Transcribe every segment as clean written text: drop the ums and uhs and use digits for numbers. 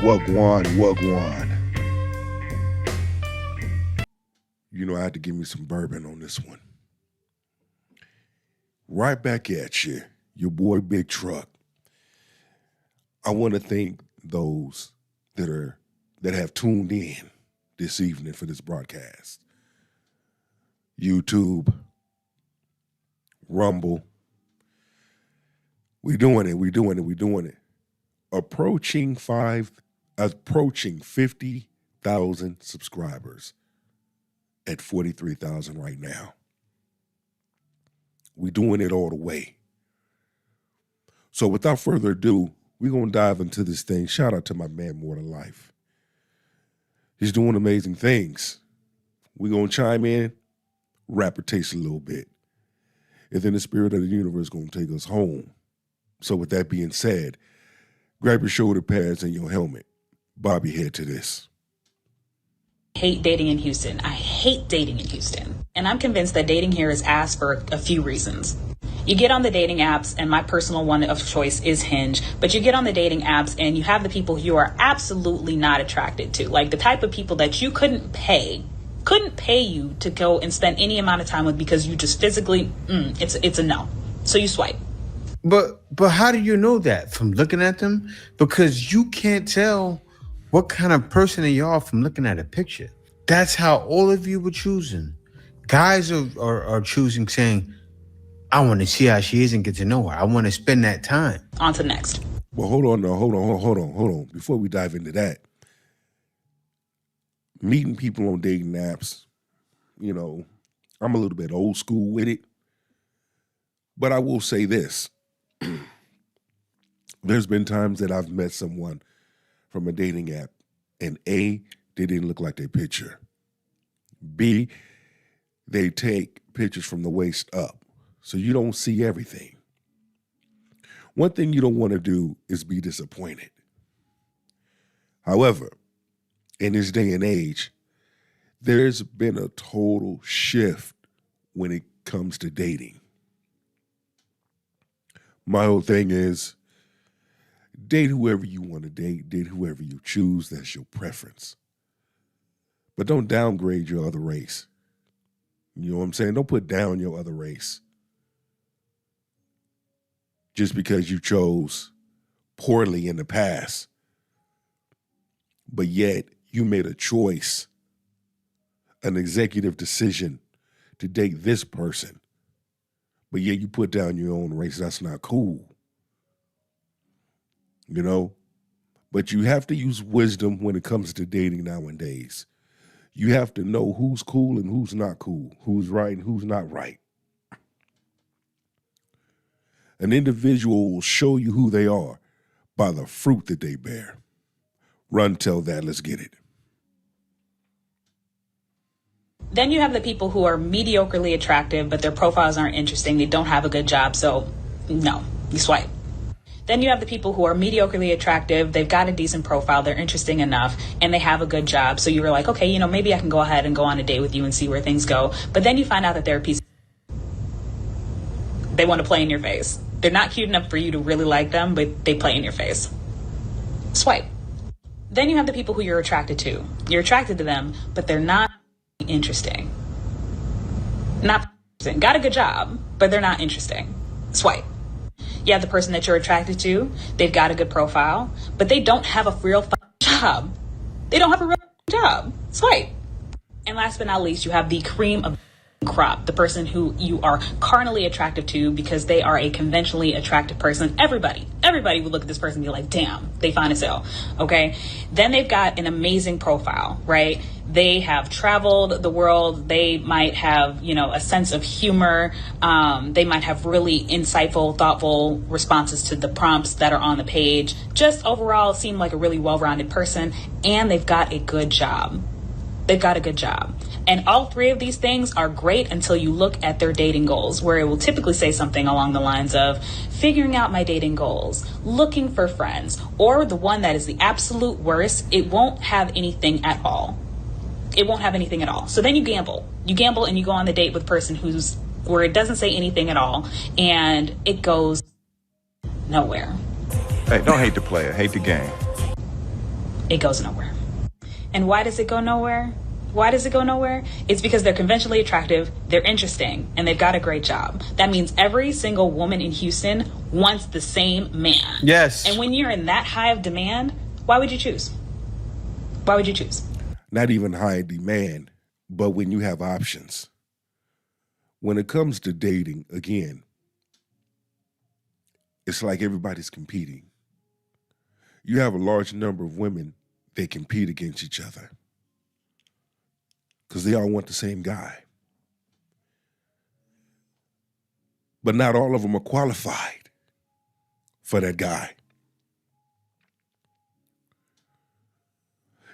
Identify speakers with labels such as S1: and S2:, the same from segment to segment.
S1: Wagwan, wagwan. You know, I had to give me some bourbon on this one. Right back at you, your boy Big Truck. I want to thank those that have tuned in this evening for this broadcast. YouTube, Rumble. We doing it. Approaching 50,000 subscribers at 43,000 right now. We doing it all the way. So without further ado, we're going to dive into this thing. Shout out to my man, More Than Life. He's doing amazing things. We're going to chime in, rapper taste a little bit. And then the spirit of the universe is going to take us home. So with that being said, grab your shoulder pads and your helmet. Bobby, head to this.
S2: Hate dating in Houston. I hate dating in Houston. And I'm convinced that dating here is ass for a few reasons. You get on the dating apps, and my personal one of choice is Hinge, but you get on the dating apps and you have the people you are absolutely not attracted to, like the type of people that you couldn't pay you to go and spend any amount of time with because you just physically, it's a no. So you swipe.
S3: But how do you know that? From looking at them? Because you can't tell what kind of person they are from looking at a picture. That's how all of you were choosing. Guys are choosing, saying, I want to see how she is and get to know her. I want to spend that time.
S2: On to next.
S1: Well, hold on. Before we dive into that, meeting people on dating apps, you know, I'm a little bit old school with it. But I will say this. There's been times that I've met someone from a dating app, and A, they didn't look like their picture. B, they take pictures from the waist up, so you don't see everything. One thing you don't want to do is be disappointed. However, in this day and age, there's been a total shift when it comes to dating. My whole thing is, date whoever you want to date whoever you choose, that's your preference. But don't downgrade your other race. You know what I'm saying? Don't put down your other race just because you chose poorly in the past. But yet you made a choice, an executive decision to date this person. But yet you put down your own race. That's not cool. You know? But you have to use wisdom when it comes to dating nowadays. You have to know who's cool and who's not cool, who's right and who's not right. An individual will show you who they are by the fruit that they bear. Run, tell that, let's get it.
S2: Then you have the people who are mediocrely attractive, but their profiles aren't interesting. They don't have a good job, so no, you swipe. Then you have the people who are mediocrely attractive. They've got a decent profile. They're interesting enough, and they have a good job. So you were like, okay, you know, maybe I can go ahead and go on a date with you and see where things go. But then you find out that they're a piece. They want to play in your face. They're not cute enough for you to really like them, but they play in your face. Swipe. Then you have the people who you're attracted to. You're attracted to them, but they're not interesting. Not interesting. Got a good job, but they're not interesting. Swipe. You have the person that you're attracted to. They've got a good profile, but they don't have a real job. They don't have a real job. Swipe. And last but not least, you have the cream of crop, the person who you are carnally attractive to because they are a conventionally attractive person. Everybody would look at this person and be like, damn, they fine as hell. Okay. Then they've got an amazing profile, right? They have traveled the world. They might have, you know, a sense of humor. They might have really insightful, thoughtful responses to the prompts that are on the page. Just overall seem like a really well-rounded person, and they've got a good job. They've got a good job. And all three of these things are great until you look at their dating goals, where it will typically say something along the lines of figuring out my dating goals, looking for friends, or the one that is the absolute worst, it won't have anything at all. It won't have anything at all. So then you gamble. You gamble and you go on the date with a person where it doesn't say anything at all, and it goes nowhere.
S4: Hey, don't hate the player, hate the game.
S2: it goes nowhere. And why does it go nowhere? Why does it go nowhere? It's because they're conventionally attractive, they're interesting, and they've got a great job. That means every single woman in Houston wants the same man.
S3: Yes.
S2: And when you're in that high of demand, why would you choose? Why would you choose?
S1: Not even high demand, but when you have options. When it comes to dating, again, it's like everybody's competing. You have a large number of women that compete against each other because they all want the same guy. But not all of them are qualified for that guy.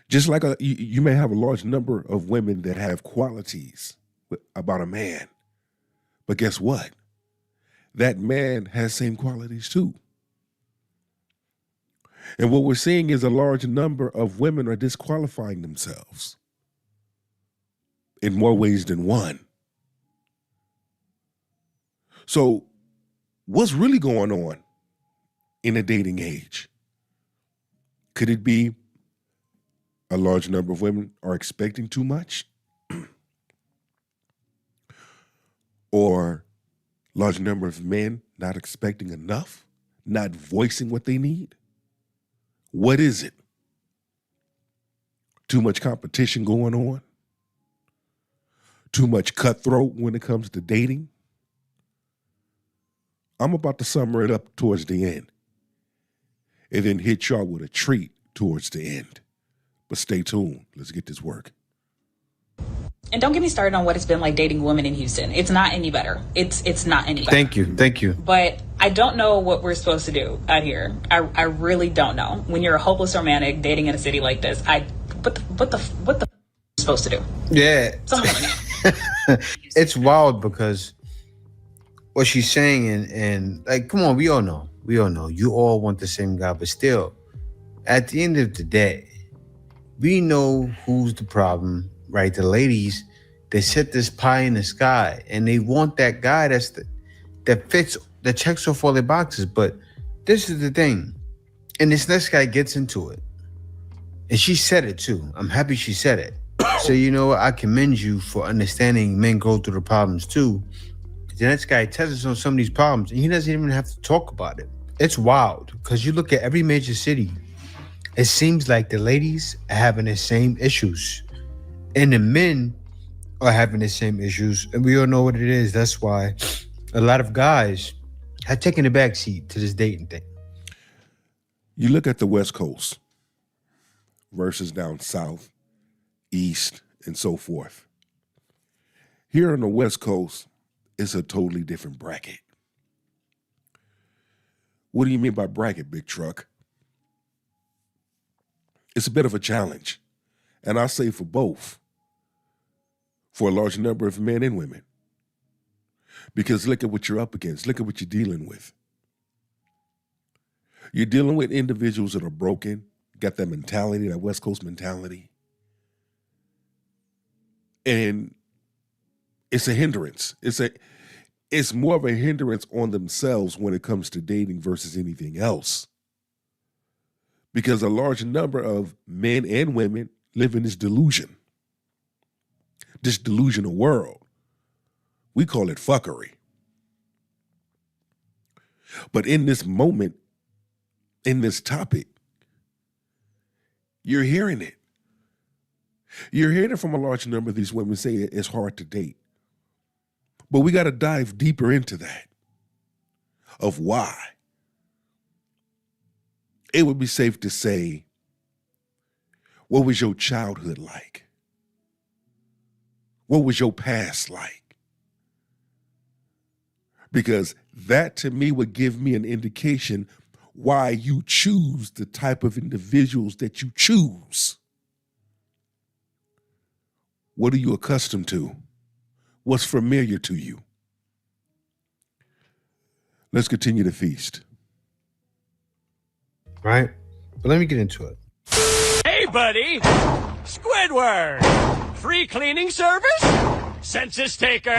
S1: Just like you may have a large number of women that have qualities about a man, but guess what? That man has same qualities too. And what we're seeing is a large number of women are disqualifying themselves in more ways than one. So what's really going on in a dating age? Could it be a large number of women are expecting too much? Or large number of men not expecting enough, not voicing what they need? What is it? Too much competition going on? Too much cutthroat when it comes to dating? I'm about to sum it up towards the end and then hit y'all with a treat towards the end. But stay tuned. Let's get this work.
S2: And don't get me started on what it's been like dating women in Houston. It's not any better. It's not any better.
S3: Thank you.
S2: But I don't know what we're supposed to do out here. I really don't know. When you're a hopeless romantic dating in a city like this, what the supposed to do?
S3: Yeah.
S2: Someone let me know.
S3: It's wild because what she's saying and like, come on, we all know. You all want the same guy, but still, at the end of the day, we know who's the problem, right? The ladies, they set this pie in the sky and they want that guy that fits, that checks off all their boxes. But this is the thing. And this next guy gets into it. And she said it too. I'm happy she said it. So, you know, I commend you for understanding men go through the problems too. The next guy tests on some of these problems and he doesn't even have to talk about it. It's wild because you look at every major city, it seems like the ladies are having the same issues and the men are having the same issues. And we all know what it is. That's why a lot of guys have taken a backseat to this dating thing.
S1: You look at the West Coast versus down south, east, and so forth. Here on the West Coast, it's a totally different bracket. What do you mean by bracket, big truck? It's a bit of a challenge. And I say for both, for a large number of men and women. Because look at what you're up against. Look at what you're dealing with. You're dealing with individuals that are broken, got that mentality, that West Coast mentality. And it's a hindrance. It's more of a hindrance on themselves when it comes to dating versus anything else. Because a large number of men and women live in this delusion, this delusional world. We call it fuckery. But in this moment, in this topic, you're hearing it. You're hearing it from a large number of these women say it's hard to date. But we got to dive deeper into that, of why. It would be safe to say, what was your childhood like? What was your past like? Because that to me would give me an indication why you choose the type of individuals that you choose. What are you accustomed to? What's familiar to you? Let's continue to feast.
S3: Right? But let me get into it.
S4: Hey, buddy! Squidward! Free cleaning service? Census taker?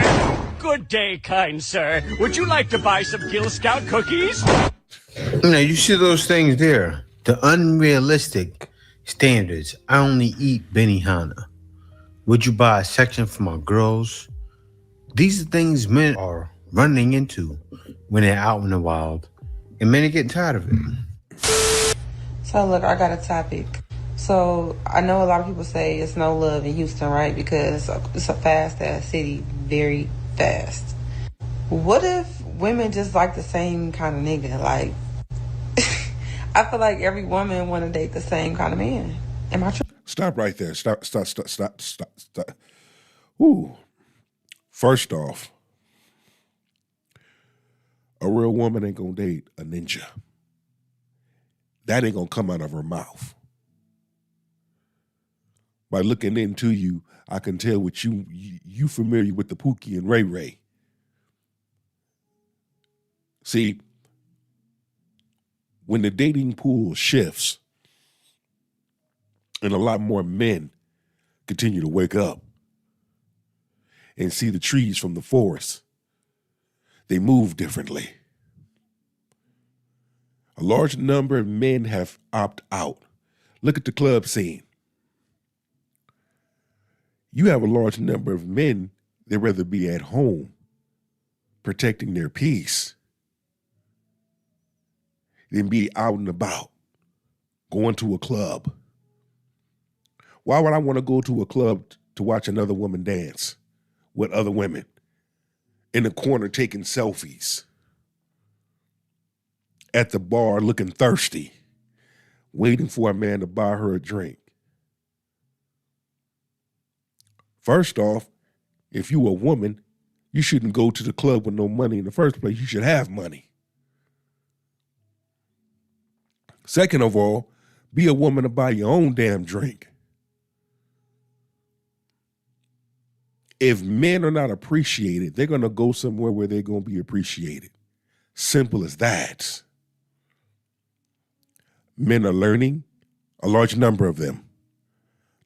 S4: Good day, kind sir. Would you like to buy some Gill Scout cookies?
S3: You know, you see those things there. The unrealistic. Standards. I only eat Benihana. Would you buy a section for my girls? These are things men are running into when they're out in the wild, and men are getting tired of it.
S5: So look, I got a topic. So I know a lot of people say it's no love in Houston, right? Because it's a fast ass city, very fast. What if women just like the same kind of nigga? Like, I feel like every woman want to date the same kind of man. Am I true?
S1: Stop right there. Stop. Ooh. First off, a real woman ain't gonna date a ninja. That ain't gonna come out of her mouth. By looking into you, I can tell what you familiar with the Pookie and Ray Ray. See, when the dating pool shifts and a lot more men continue to wake up and see the trees from the forest, they move differently. A large number of men have opted out. Look at the club scene. You have a large number of men that rather be at home protecting their peace than be out and about, going to a club. Why would I want to go to a club to watch another woman dance with other women in the corner taking selfies, at the bar looking thirsty, waiting for a man to buy her a drink? First off, if you a woman, you shouldn't go to the club with no money in the first place. You should have money. Second of all, be a woman to buy your own damn drink. If men are not appreciated, they're going to go somewhere where they're going to be appreciated. Simple as that. Men are learning, a large number of them.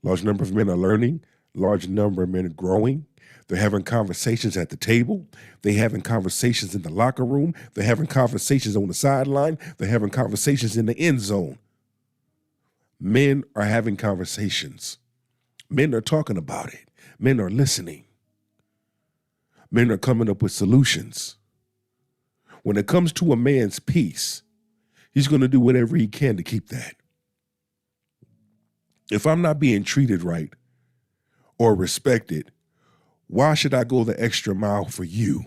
S1: Large number of men are learning, large number of men are growing. They're having conversations at the table. They're having conversations in the locker room. They're having conversations on the sideline. They're having conversations in the end zone. Men are having conversations. Men are talking about it. Men are listening. Men are coming up with solutions. When it comes to a man's peace, he's going to do whatever he can to keep that. If I'm not being treated right or respected, why should I go the extra mile for you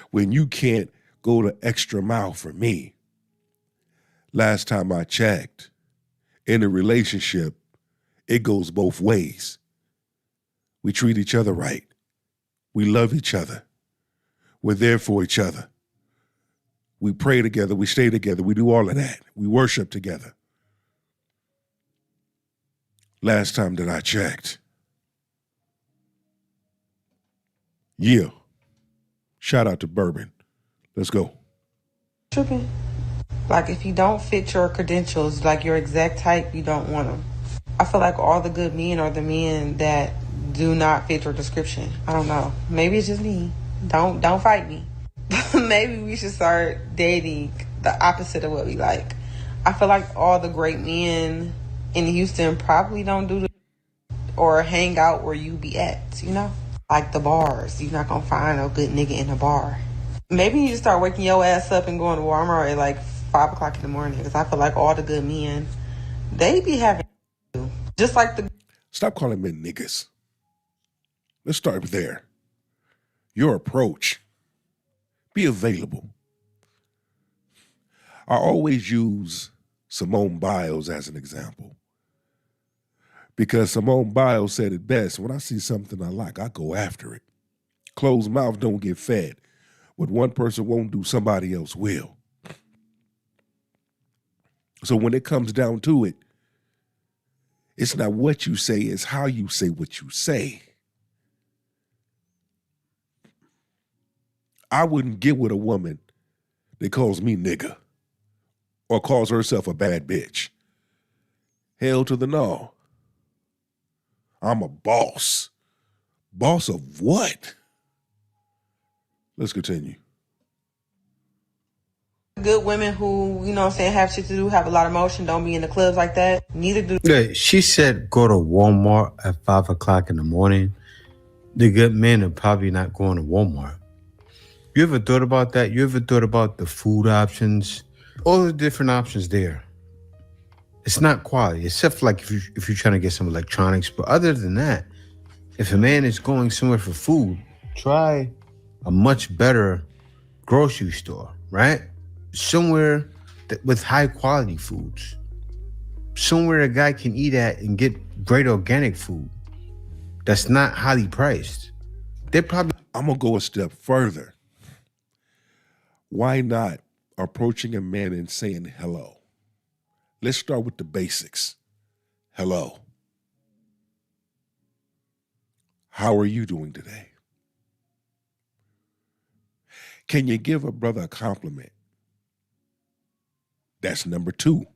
S1: when you can't go the extra mile for me? Last time I checked, in a relationship, it goes both ways. We treat each other right. We love each other. We're there for each other. We pray together. We stay together. We do all of that. We worship together. Last time that I checked. Yeah. Shout out to Bourbon. Let's go.
S5: Tripping. Like, if you don't fit your credentials, like your exact type, you don't want them. I feel like all the good men are the men that do not fit your description. I don't know. Maybe it's just me. Don't fight me. Maybe we should start dating the opposite of what we like. I feel like all the great men in Houston probably don't do the or hang out where you be at, you know? Like the bars. You're not gonna find a good nigga in a bar. Maybe you just start waking your ass up and going to Walmart at like 5 o'clock in the morning, because I feel like all the good men, they be having just like the...
S1: Stop calling men niggas. Let's start there. Your approach. Be available. I always use Simone Biles as an example, because Simone Biles said it best: when I see something I like, I go after it. Closed mouth don't get fed. What one person won't do, somebody else will. So when it comes down to it, it's not what you say, it's how you say what you say. I wouldn't get with a woman that calls me nigga or calls herself a bad bitch. Hell to the no. I'm a boss. Boss of what? Let's continue.
S5: Good women who, you know what I'm saying, have shit to do, have a lot of motion, don't be in the clubs like that. Neither do.
S3: Yeah, she said go to Walmart at 5 o'clock in the morning. The good men are probably not going to Walmart. You ever thought about that? You ever thought about the food options? All the different options there. It's not quality, except for like if you're trying to get some electronics. But other than that, if a man is going somewhere for food, try a much better grocery store, right? Somewhere with high quality foods. Somewhere a guy can eat at and get great organic food that's not highly priced. They probably.
S1: I'm going to go a step further. Why not approaching a man and saying hello? Let's start with the basics. Hello. How are you doing today? Can you give a brother a compliment? That's number 2.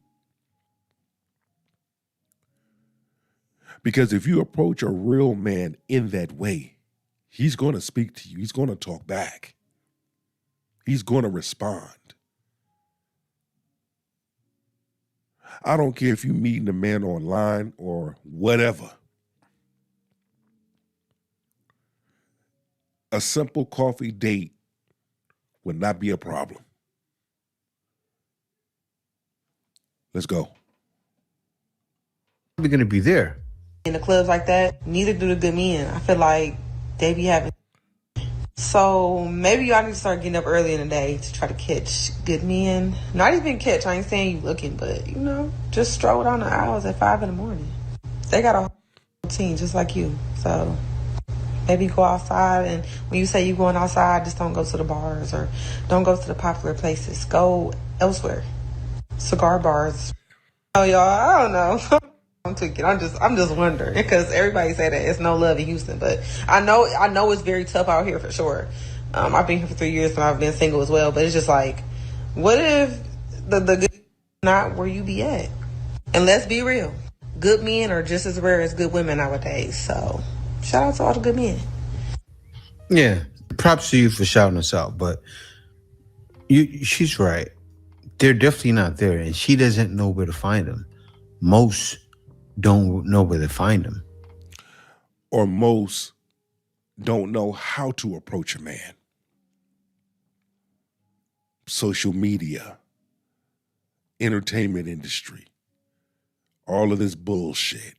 S1: Because if you approach a real man in that way, he's going to speak to you. He's going to talk back. He's going to respond. I don't care if you're meeting a man online or whatever. A simple coffee date would not be a problem. Let's go.
S3: Probably going to be there.
S5: In the clubs like that, neither do the good men. I feel like they be having. So maybe y'all need to start getting up early in the day to try to catch good men. Not even catch, I ain't saying you looking, but you know, just stroll down the aisles at 5 in the morning. They got a whole routine just like you. So maybe go outside, and when you say you going outside, just don't go to the bars or don't go to the popular places. Go elsewhere. Cigar bars. Oh y'all, I don't know. I'm tweaking. I'm just wondering because everybody say that it's no love in Houston, but I know it's very tough out here for sure. I've been here for 3 years and I've been single as well, but it's just like, what if the good not where you be at? And let's be real, good men are just as rare as good women nowadays. So shout out to all the good men.
S3: Yeah, props to you for shouting us out, but she's right. They're definitely not there, and she doesn't know where to find them. Most don't know where to find them.
S1: Or most don't know how to approach a man. Social media, entertainment industry, all of this bullshit.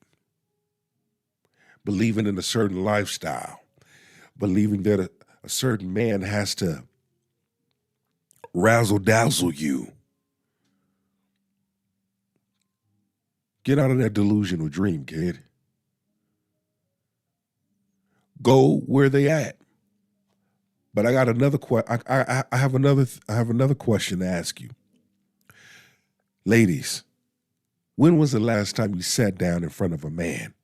S1: Believing in a certain lifestyle, believing that a certain man has to razzle-dazzle you. Get out of that delusional dream, kid. Go where they at. But I got another I have another question to ask you. Ladies, when was the last time you sat down in front of a man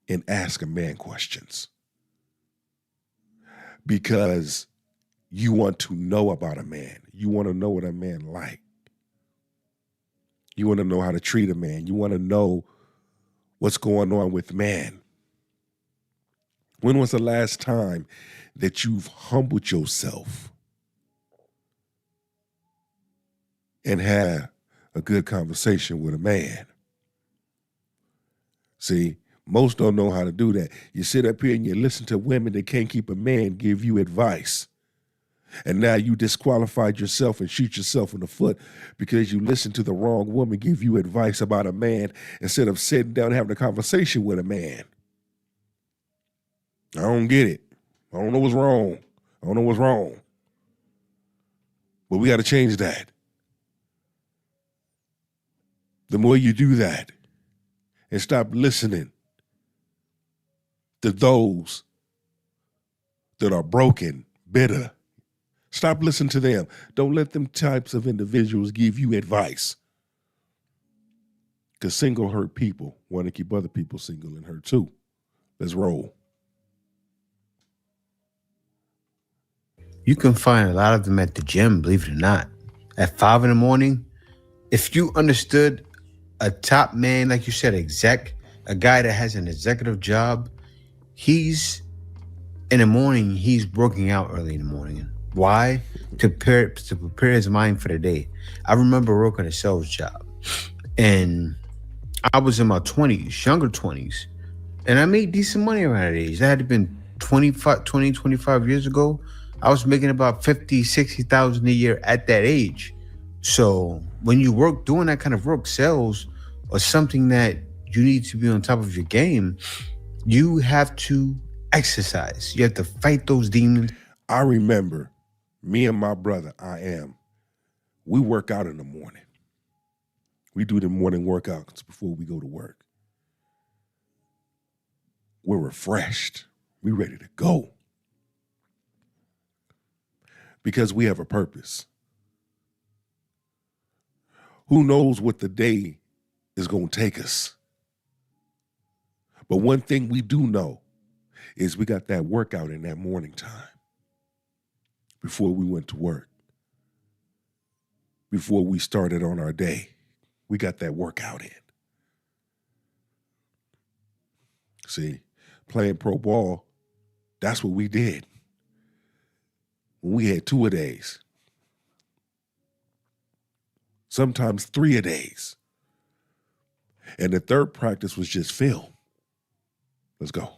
S1: and asked a man questions? Because you want to know about a man. You want to know what a man like. You want to know how to treat a man. You want to know what's going on with man. When was the last time that you've humbled yourself and had a good conversation with a man? See, most don't know how to do that. You sit up here and you listen to women that can't keep a man give you advice. And now you disqualified yourself and shoot yourself in the foot because you listened to the wrong woman give you advice about a man instead of sitting down and having a conversation with a man. I don't get it. I don't know what's wrong. I don't know what's wrong. But we got to change that. The more you do that and stop listening to those that are broken, bitter, stop listening to them. Don't let them types of individuals give you advice. Because single hurt people want to keep other people single and hurt too. Let's roll.
S3: You can find a lot of them at the gym, believe it or not. At 5 in the morning, if you understood a top man, like you said, a guy that has an executive job, he's in the morning, he's working out early in the morning. Why? To prepare his mind for the day. I remember working a sales job, and I was in my 20s, younger 20s, and I made decent money around that age. That had been 25 years ago. I was making about 50, 60,000 a year at that age. So when you work doing that kind of work, sales or something that you need to be on top of your game, you have to exercise. You have to fight those demons.
S1: I remember me and my brother, we work out in the morning. We do the morning workouts before we go to work. We're refreshed. We're ready to go. Because we have a purpose. Who knows what the day is going to take us? But one thing we do know is we got that workout in that morning time before we went to work, before we started on our day. We got that workout in. See, playing pro ball, that's what we did. When we had 2-a-days, sometimes 3-a-days. And the third practice was just film. Let's go.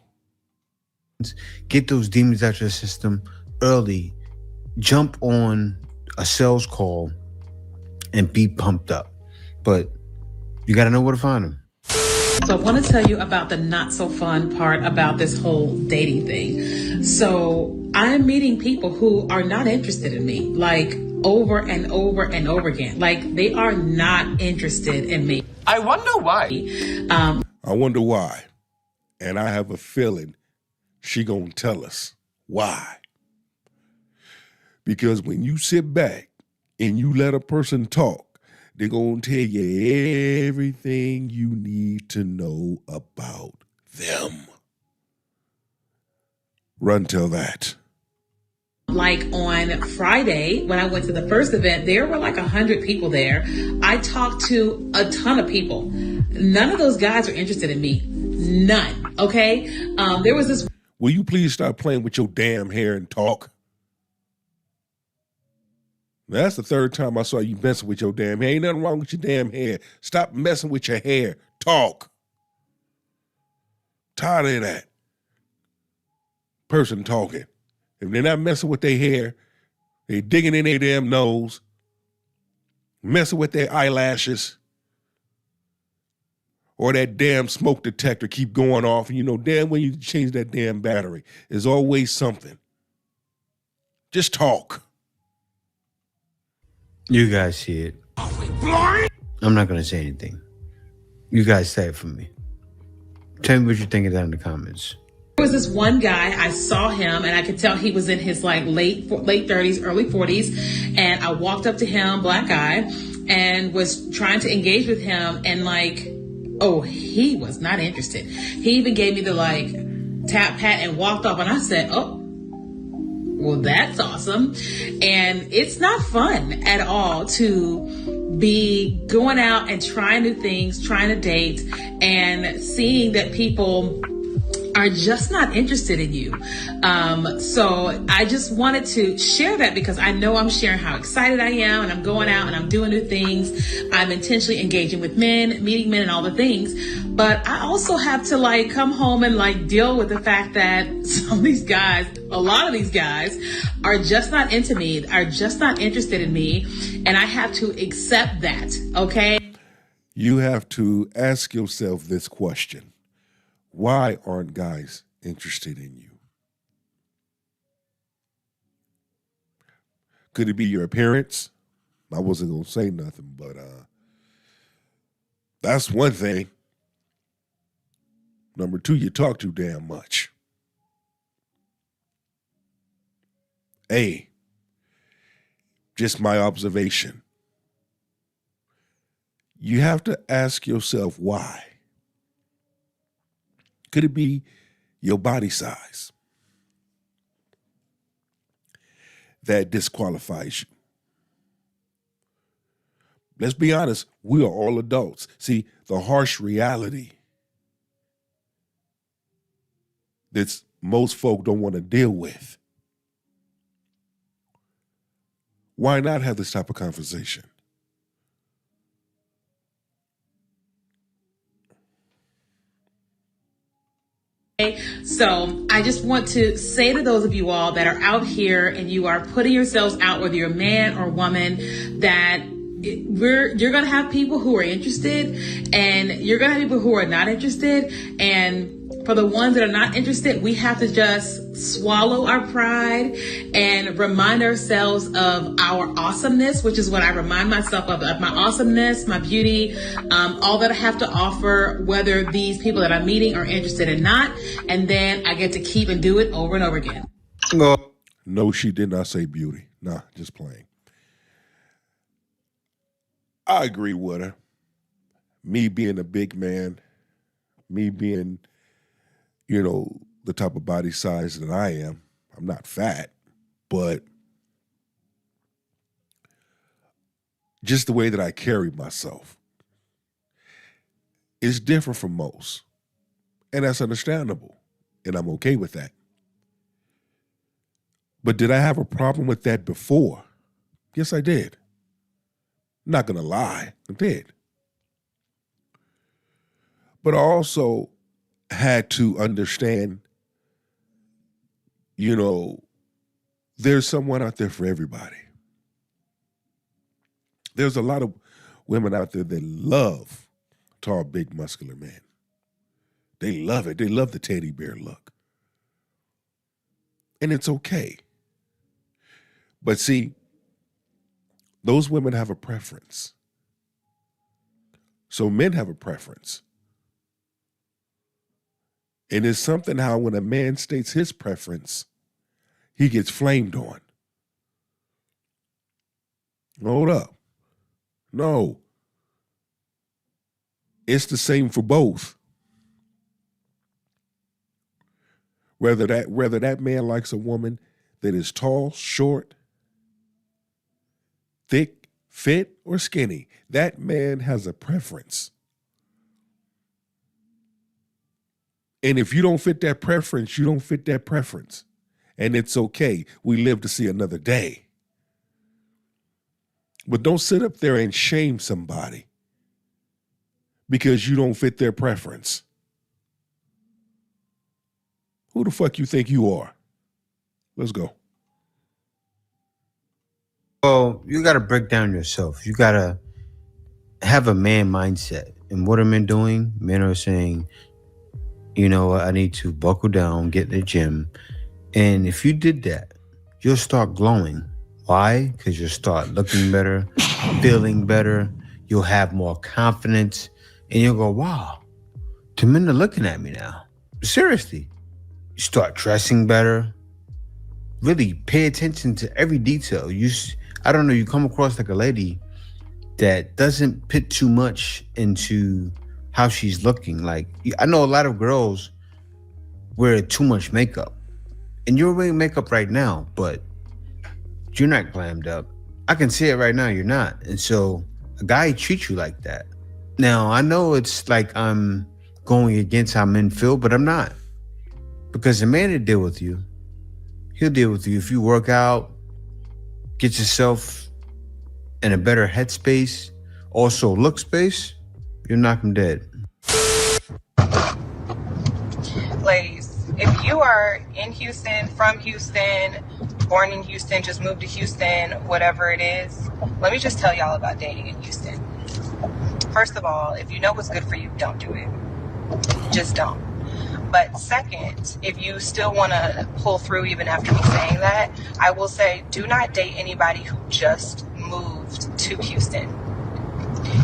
S3: Get those demons out your system early. Jump on a sales call and be pumped up. But you got to know where to find them.
S6: So I want to tell you about the not so fun part about this whole dating thing. So I'm meeting people who are not interested in me, like over and over and over again. Like they are not interested in me.
S4: I wonder why.
S1: I wonder why. And I have a feeling she gonna tell us why. Because when you sit back and you let a person talk, they're gonna tell you everything you need to know about them. Run till that.
S6: Like on Friday, when I went to the first event, there were like 100 people there. I talked to a ton of people. None of those guys are interested in me. None. Okay. There was this.
S1: Will you please stop playing with your damn hair and talk? That's the third time I saw you messing with your damn hair. Ain't nothing wrong with your damn hair. Stop messing with your hair. Talk. Tired of that person talking. If they're not messing with their hair, they digging in their damn nose, messing with their eyelashes, or that damn smoke detector keep going off, and you know damn when you change that damn battery. There's always something. Just talk.
S3: You guys see it. I'm not going to say anything. You guys say it for me. Tell me what you think of that in the comments.
S6: There was this one guy, I saw him and I could tell he was in his like late 30s, early 40s. And I walked up to him, black guy, and was trying to engage with him. And like, oh, he was not interested. He even gave me the like tap pat and walked off. And I said, oh, well, that's awesome. And it's not fun at all to be going out and trying new things, trying to date, and seeing that people are just not interested in you. So I just wanted to share that because I know I'm sharing how excited I am and I'm going out and I'm doing new things. I'm intentionally engaging with men, meeting men and all the things. But I also have to like come home and like deal with the fact that some of these guys, a lot of these guys are just not into me, are just not interested in me. And I have to accept that, okay?
S1: You have to ask yourself this question. Why aren't guys interested in you? Could it be your appearance? I wasn't going to say nothing, but that's one thing. Number two, you talk too damn much. Just my observation. You have to ask yourself why. Could it be your body size that disqualifies you? Let's be honest, we are all adults. See, the harsh reality that most folk don't want to deal with Why not have this type of conversation?
S6: So I just want to say to those of you all that are out here and you are putting yourselves out, whether you're a man or woman, that you're going to have people who are interested and you're going to have people who are not interested. And for the ones that are not interested, we have to just swallow our pride and remind ourselves of our awesomeness, which is what I remind myself of my awesomeness, my beauty, all that I have to offer, whether these people that I'm meeting are interested or not. And then I get to keep and do it over and over again.
S1: No, she did not say beauty. Nah, just playing. I agree with her. Me being a big man, me being, the type of body size that I am, I'm not fat, but just the way that I carry myself is different from most. And that's understandable. And I'm okay with that. But did I have a problem with that before? Yes, I did. Not going to lie, I did. But I also had to understand, there's someone out there for everybody. There's a lot of women out there that love tall, big, muscular men. They love it. They love the teddy bear look. And it's okay. But see, those women have a preference. So men have a preference. And it's something how when a man states his preference, he gets flamed on. Hold up. No. It's the same for both. Whether that man likes a woman that is tall, short, thick, fit, or skinny, that man has a preference. And if you don't fit that preference, you don't fit that preference. And it's okay. We live to see another day. But don't sit up there and shame somebody because you don't fit their preference. Who the fuck you think you are? Let's go.
S3: Well, you got to break down yourself. You got to have a man mindset. And what are men doing? Men are saying, I need to buckle down, get in the gym. And if you did that, you'll start glowing. Why? Because you'll start looking better, feeling better. You'll have more confidence. And you'll go, wow, the men are looking at me now. Seriously. You start dressing better. Really pay attention to every detail. You come across like a lady that doesn't put too much into how she's looking. Like, I know a lot of girls wear too much makeup. And you're wearing makeup right now, but you're not glammed up. I can see it right now, you're not. And so a guy treats you like that. Now, I know it's like I'm going against how men feel, but I'm not. Because the man will deal with you. He'll deal with you if you work out, get yourself in a better headspace, also look space, you'll knock him dead.
S5: Ladies, if you are in Houston, from Houston, born in Houston, just moved to Houston, whatever it is, let me just tell y'all about dating in Houston. First of all, if you know what's good for you, don't do it. Just don't. But second, if you still want to pull through even after me saying that, I will say do not date anybody who just moved to Houston.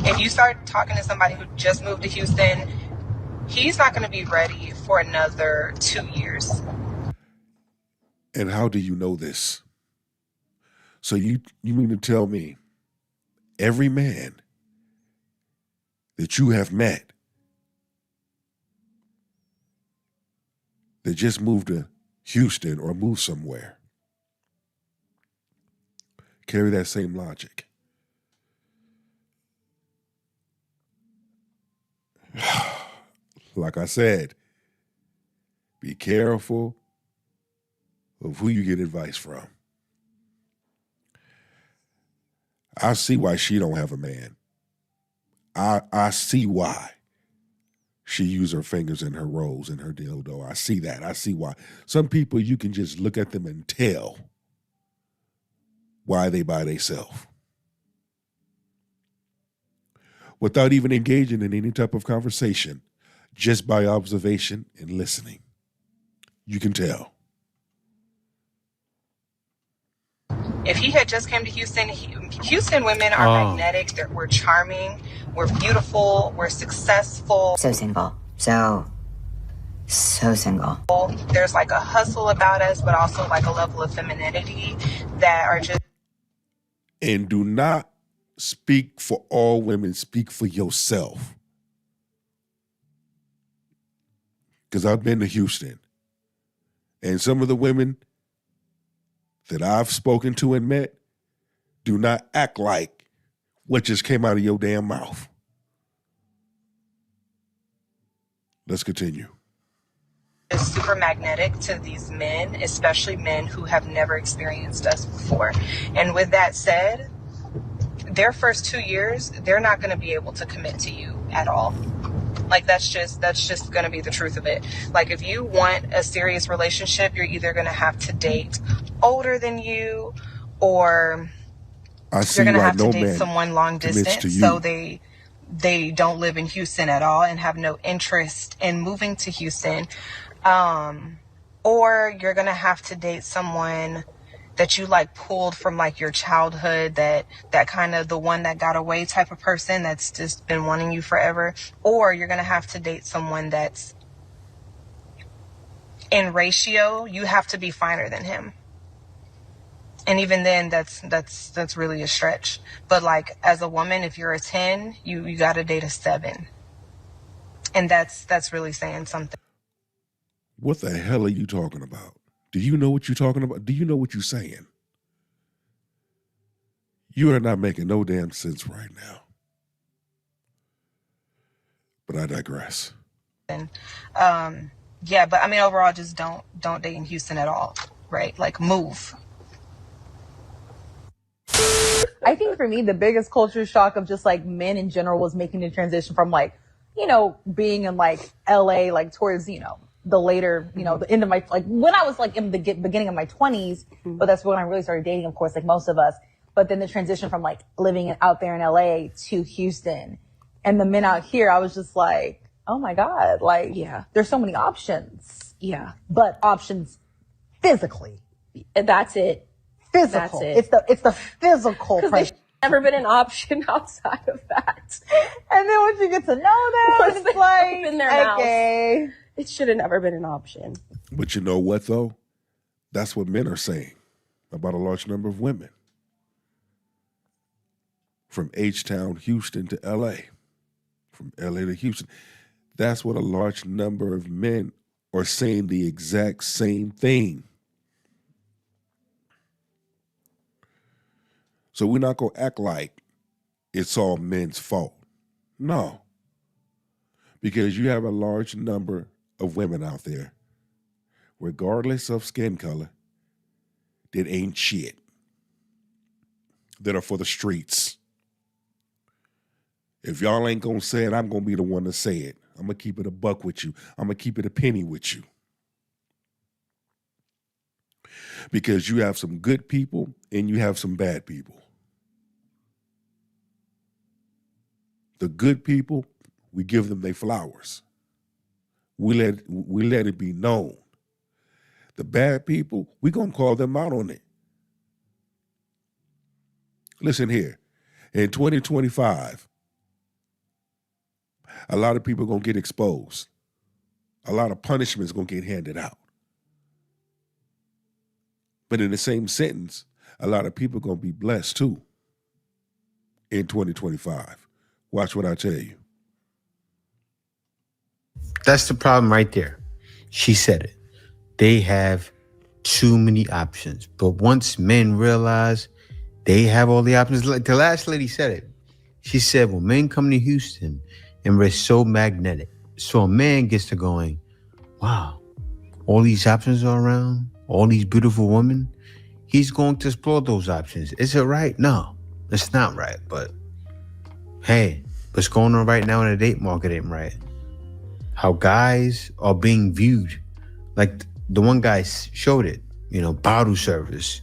S5: If you start talking to somebody who just moved to Houston, he's not going to be ready for another 2 years.
S1: And how do you know this? So you mean to tell me every man that you have met that just moved to Houston or moved somewhere carry that same logic? Like I said, be careful of who you get advice from. I see why she don't have a man. I see why she use her fingers in her rose and her dildo. I see that. I see why. Some people, you can just look at them and tell why they by themselves without even engaging in any type of conversation, just by observation and listening. You can tell.
S5: If he had just came to Houston, Houston women are magnetic. We're charming. We're beautiful. We're successful.
S7: So single. So single.
S5: There's like a hustle about us, but also like a level of femininity that are just.
S1: And do not speak for all women. Speak for yourself. Because I've been to Houston. And some of the women that I've spoken to and met do not act like what just came out of your damn mouth. Let's continue.
S5: Is super magnetic to these men, especially men who have never experienced us before. And with that said, their first 2 years, they're not going to be able to commit to you at all. Like that's just going to be the truth of it. Like if you want a serious relationship, you're either going to have to date older than you, or you're going to have to date someone long distance, so they don't live in Houston at all and have no interest in moving to Houston. Or you're going to have to date someone that you like pulled from like your childhood, that kind of the one that got away type of person that's just been wanting you forever. Or you're going to have to date someone that's in ratio, you have to be finer than him. And even then that's really a stretch. But like as a woman, if you're a 10, you got to date a 7. And that's really saying something.
S1: What the hell are you talking about? Do you know what you're talking about? Do you know what you're saying? You are not making no damn sense right now. But I digress.
S5: And yeah, but I mean overall, just don't date in Houston at all, right? Like move.
S8: I think for me, the biggest culture shock of just like men in general was making the transition from like, you know, being in like LA, like towards, you know, the later, you know, the end of my, like when I was like in the beginning of my 20s, but that's when I really started dating, of course, like most of us. But then the transition from like living out there in LA to Houston and the men out here, I was just like, oh my God, like, yeah, there's so many options.
S9: Yeah.
S8: But options physically.
S9: That's it.
S8: Physical.
S9: That's it.
S8: It's the physical.
S9: There's never been an option outside of that.
S8: And then once you get to know them, it's like,
S9: in their
S8: okay.
S9: Mouth, it should have never been an option.
S1: But you know what, though? That's what men are saying about a large number of women. From H-Town, Houston to L.A., from L.A. to Houston. That's what a large number of men are saying, the exact same thing. So we're not going to act like it's all men's fault. No. Because you have a large number of women out there, regardless of skin color, that ain't shit, that are for the streets. If y'all ain't gonna say it, I'm gonna be the one to say it. I'm gonna keep it a buck with you. I'm gonna keep it a penny with you. Because you have some good people and you have some bad people. The good people, we give them their flowers. We let it be known. The bad people, we gonna call them out on it. Listen here, in 2025, a lot of people are gonna get exposed. A lot of punishments gonna get handed out. But in the same sentence, a lot of people are gonna be blessed too in 2025. Watch what I tell you.
S3: That's the problem right there. She said it. They have too many options. But once men realize they have all the options, like the last lady said it. She said, when men come to Houston and we're so magnetic, so a man gets to going, wow, all these options are around, all these beautiful women, he's going to explore those options. Is it right? No. It's not right. But hey, what's going on right now in the date market ain't right. How guys are being viewed. Like the one guy showed it, bottle service.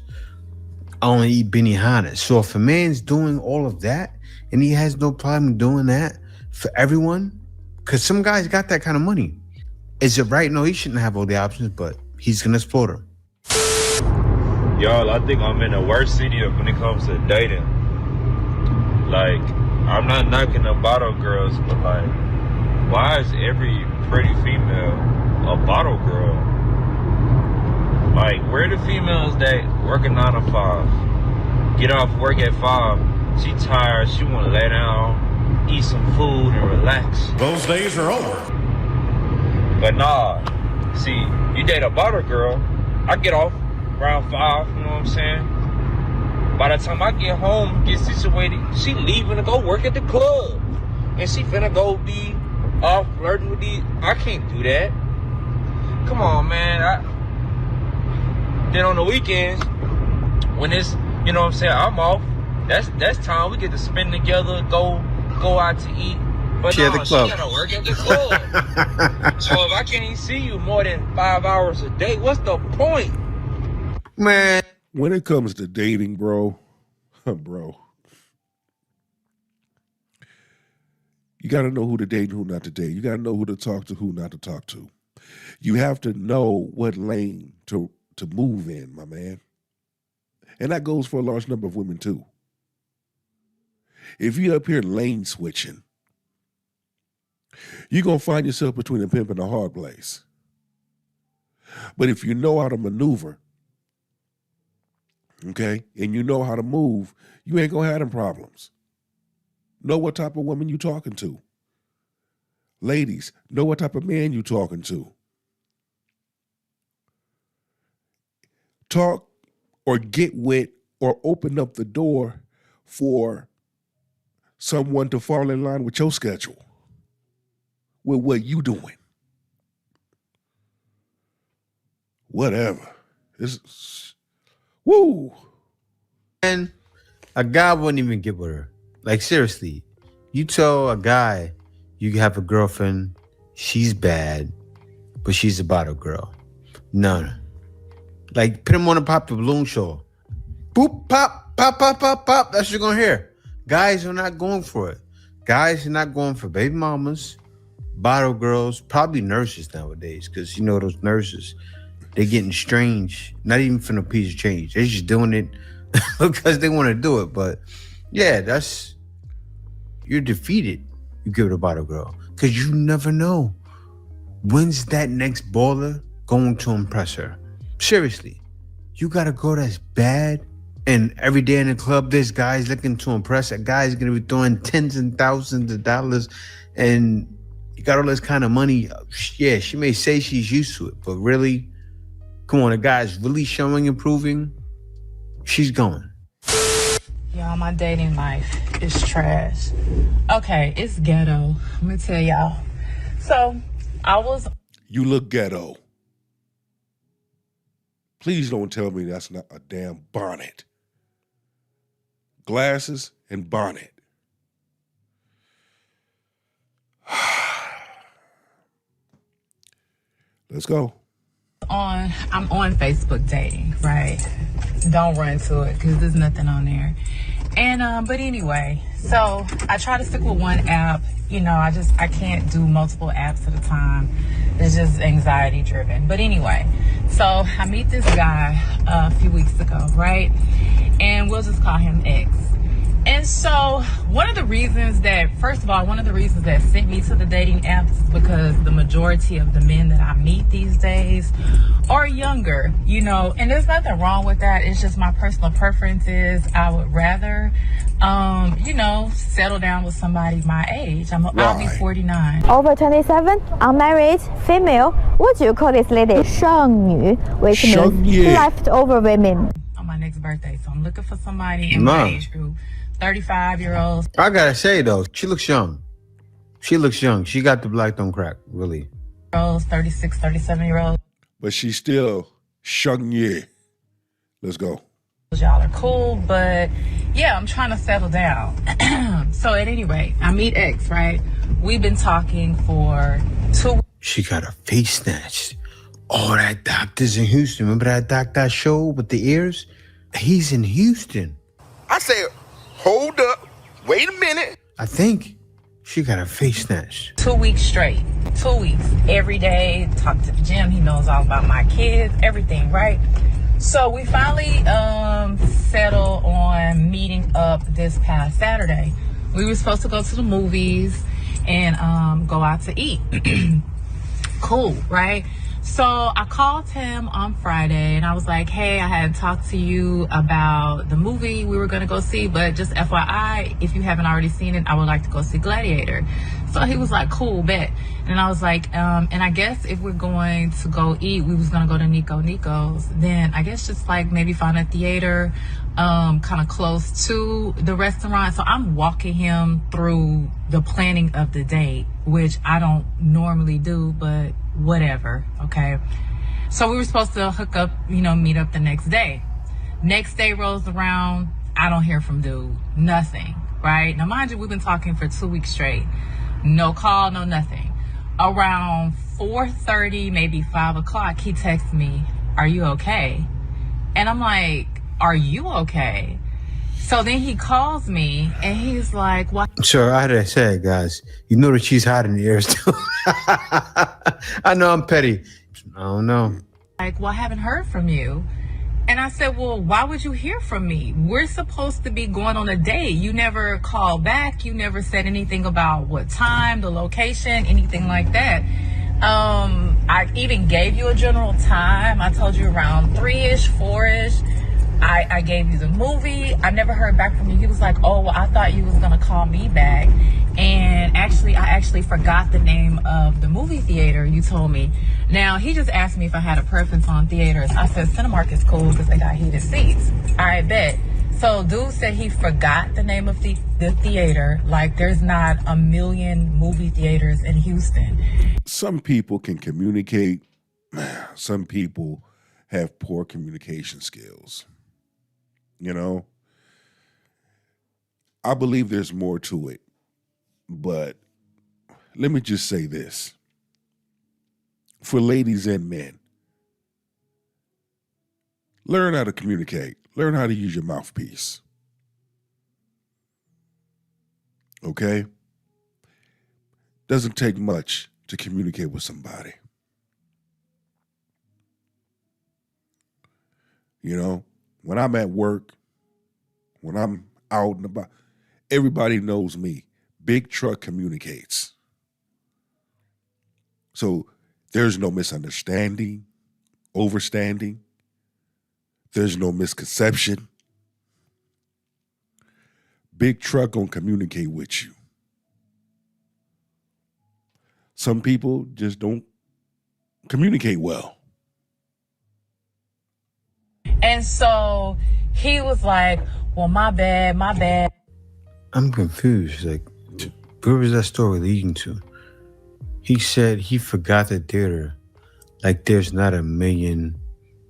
S3: I only eat Benihana. So if a man's doing all of that and he has no problem doing that for everyone, because some guys got that kind of money. Is it right? No, he shouldn't have all the options, but he's going to exploit them.
S10: Y'all, I think I'm in the worst city when it comes to dating. Like, I'm not knocking the bottle girls, but like, why is every pretty female a bottle girl? Like, where the females that work a 9 to 5, get off work at 5, she tired, she want to lay down, eat some food and relax.
S11: Those days are over.
S10: But nah, see, you date a bottle girl, I get off around 5, you know what I'm saying? By the time I get home, get situated, she leaving to go work at the club. And she finna go be off flirting with these. I can't do that. Come on, man. Then on the weekends, when it's, you know what I'm saying, I'm off, that's time we get to spend together, go out to eat. But
S3: she at the club.
S10: She gotta work at the club. So if I can't even see you more than 5 hours a day, what's the point?
S3: Man.
S1: When it comes to dating, bro, you got to know who to date and who not to date. You got to know who to talk to, who not to talk to. You have to know what lane to move in, my man. And that goes for a large number of women too. If you're up here lane switching, you're going to find yourself between a pimp and a hard place. But if you know how to maneuver, okay, and you know how to move, you ain't going to have them problems. Know what type of woman you talking to. Ladies, know what type of man you talking to. Talk or get with or open up the door for someone to fall in line with your schedule, with what you doing. Whatever. Woo.
S3: And a guy wouldn't even get with her. Like, seriously, you tell a guy you have a girlfriend, she's bad, but she's a bottle girl. No. Like, put him on a Pop the Balloon show. Boop, pop, pop, pop, pop, pop. That's what you're going to hear. Guys are not going for it. Guys are not going for baby mamas, bottle girls, probably nurses nowadays, because those nurses, they're getting strange, not even for no piece of change. They're just doing it because they want to do it. But yeah, you're defeated. You give it a bottle girl, because you never know when's that next baller going to impress her. Seriously, you got a girl that's bad, and every day in the club, there's guys looking to impress. A guy's going to be throwing tens and thousands of dollars, and you got all this kind of money. Yeah, she may say she's used to it, but really, come on, a guy's really showing improving, she's going.
S6: Y'all, my dating life is trash. Okay, it's ghetto. Let me tell y'all. So,
S1: You look ghetto. Please don't tell me that's not a damn bonnet. Glasses and bonnet. Let's go.
S6: I'm on Facebook dating, right? Don't run to it because there's nothing on there. And but anyway, so I try to stick with one app. I can't do multiple apps at a time. It's just anxiety driven. But anyway, so I meet this guy a few weeks ago, right? And we'll just call him X. And so one of the reasons that sent me to the dating apps is because the majority of the men that I meet these days are younger, and there's nothing wrong with that. It's just my personal preference is I would rather, settle down with somebody my age. I'll be 49.
S9: Over 27, unmarried, female. What do you call this lady? 剩女, which means leftover women.
S6: On my next birthday, so I'm looking for somebody in my age group. 35-year-olds.
S3: I gotta say though, she looks young. She got the black don't crack, really.
S6: 36, 37-year-olds.
S1: But she's still young. Let's go.
S6: Y'all are cool, but yeah, I'm trying to settle down. So at any rate, I meet X, right? We've been talking for 2 weeks.
S3: She got her face snatched. Oh, that doctor's in Houston. Remember that doctor show with the ears? He's in Houston.
S11: I said, hold up. Wait a minute.
S3: I think she got her face snatched.
S6: 2 weeks straight. 2 weeks. Every day, talk to the gym. He knows all about my kids, everything, right? So we finally settled on meeting up this past Saturday. We were supposed to go to the movies and go out to eat. Cool, right? So I called him on Friday and I was like, hey, I had talked to you about the movie we were going to go see, but just FYI, if you haven't already seen it, I would like to go see Gladiator. So he was like, cool, bet. And I was like, and I guess if we're going to go eat, we was going to go to Nico's. Then I guess just like maybe find a theater kind of close to the restaurant. So I'm walking him through the planning of the date, which I don't normally do, but whatever, okay? So we were supposed to hook up, meet up the next day. Next day rolls around, I don't hear from dude. Nothing, right? Now, mind you, we've been talking for 2 weeks straight. No call, no nothing. Around 4:30, maybe 5 o'clock, he texts me, are you okay? And I'm like, are you okay? So then he calls me and he's like, what?
S3: So I had to say, guys, you know that she's hot in the ears too. I know I'm petty. I don't know.
S6: Like, well, I haven't heard from you. And I said, well, why would you hear from me? We're supposed to be going on a date. You never called back. You never said anything about what time, the location, anything like that. I even gave you a general time. I told you around 3-ish, 4-ish. I gave you the movie. I never heard back from you. He was like, oh, well, I thought you was going to call me back. And I actually forgot the name of the movie theater you told me. Now, he just asked me if I had a preference on theaters. I said, Cinemark is cool because they got heated seats. I bet. So dude said he forgot the name of the theater. Like, there's not a million movie theaters in Houston.
S1: Some people can communicate. Some people have poor communication skills. I believe there's more to it. But let me just say this. For ladies and men, learn how to communicate. Learn how to use your mouthpiece. Okay? Doesn't take much to communicate with somebody. When I'm at work, when I'm out and about, everybody knows me. Big Truck communicates. So there's no misunderstanding, overstanding. There's no misconception. Big Truck gonna communicate with you. Some people just don't communicate well.
S6: And so he was like, well, my bad.
S3: I'm confused. Like, where was that story leading to? He said he forgot the theater. Like, there's not a million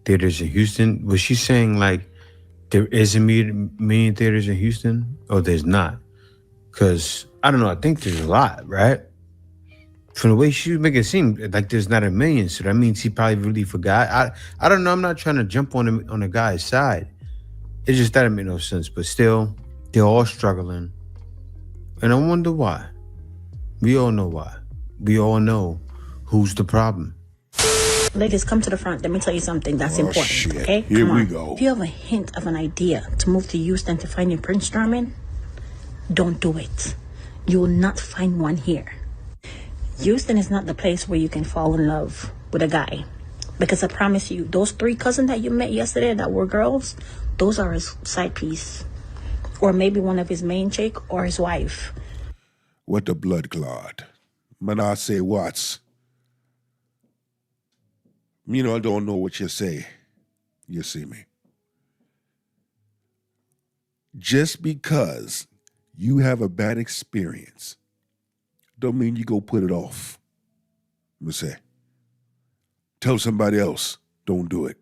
S3: theaters in Houston. Was she saying, like, there is a million theaters in Houston? Or there's not? Because, I don't know, I think there's a lot, right? From the way she was making it seem like there's not a million, so that means he probably really forgot. I don't know. I'm not trying to jump on him on the guy's side. It just doesn't make no sense. But still, they're all struggling, and I wonder why. We all know why. We all know who's the problem.
S12: Ladies, come to the front. Let me tell you something that's important.
S1: Shit.
S12: Okay,
S1: Here
S12: come
S1: we
S12: on.
S1: go.
S12: If you have a hint of an idea to move to Houston to find your Prince Charming, don't do it. You will not find one here. Houston is not the place where you can fall in love with a guy. Because I promise you, those 3 cousins that you met yesterday that were girls, those are his side piece. Or maybe one of his main chick or his wife.
S1: What the blood clot? Manasseh Watts. I don't know what you say. You see me. Just because you have a bad experience don't mean you go put it off. Let me say. Tell somebody else, don't do it.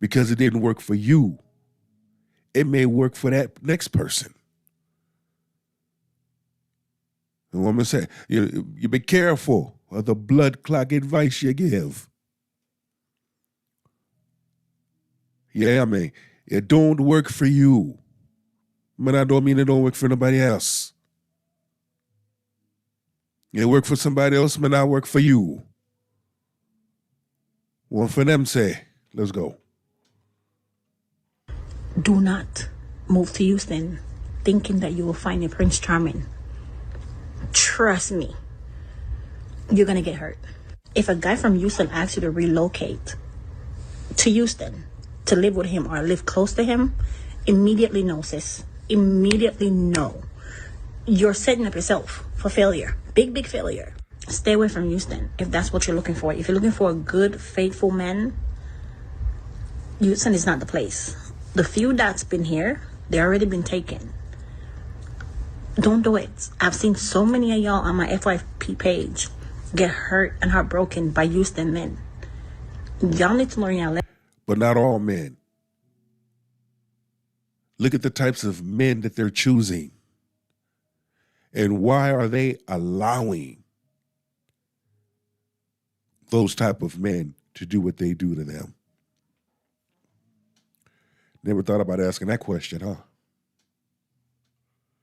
S1: Because it didn't work for you, it may work for that next person. The woman said, you be careful of the blood clot advice you give. Yeah, I mean, it don't work for you. But I don't mean it don't work for nobody else. It work for somebody else, but not work for you. One for them say, let's go.
S12: Do not move to Houston thinking that you will find a Prince Charming. Trust me, you're gonna get hurt. If a guy from Houston asks you to relocate to Houston to live with him or live close to him, immediately no, sis. Immediately no. You're setting up yourself for failure. Big failure. Stay away from Houston if that's what you're looking for. If you're looking for a good, faithful man, Houston is not the place. The few that's been here, they already been taken. Don't do it. I've seen so many of y'all on my FYP page get hurt and heartbroken by Houston men. Y'all need to learn y'all lesson.
S1: But not all men. Look at the types of men that they're choosing. And why are they allowing those type of men to do what they do to them? Never thought about asking that question, huh?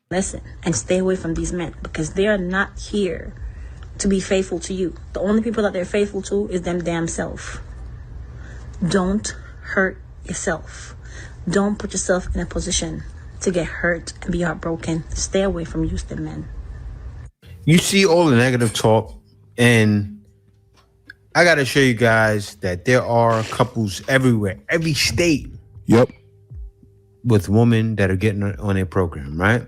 S12: Listen and stay away from these men because they are not here to be faithful to you. The only people that they're faithful to is them damn self. Don't hurt yourself. Don't put yourself in a position to get hurt and be heartbroken. Stay away from Houston men.
S3: You see all the negative talk, and I got to show you guys that there are couples everywhere, every state.
S1: Yep.
S3: With women that are getting on their program, right?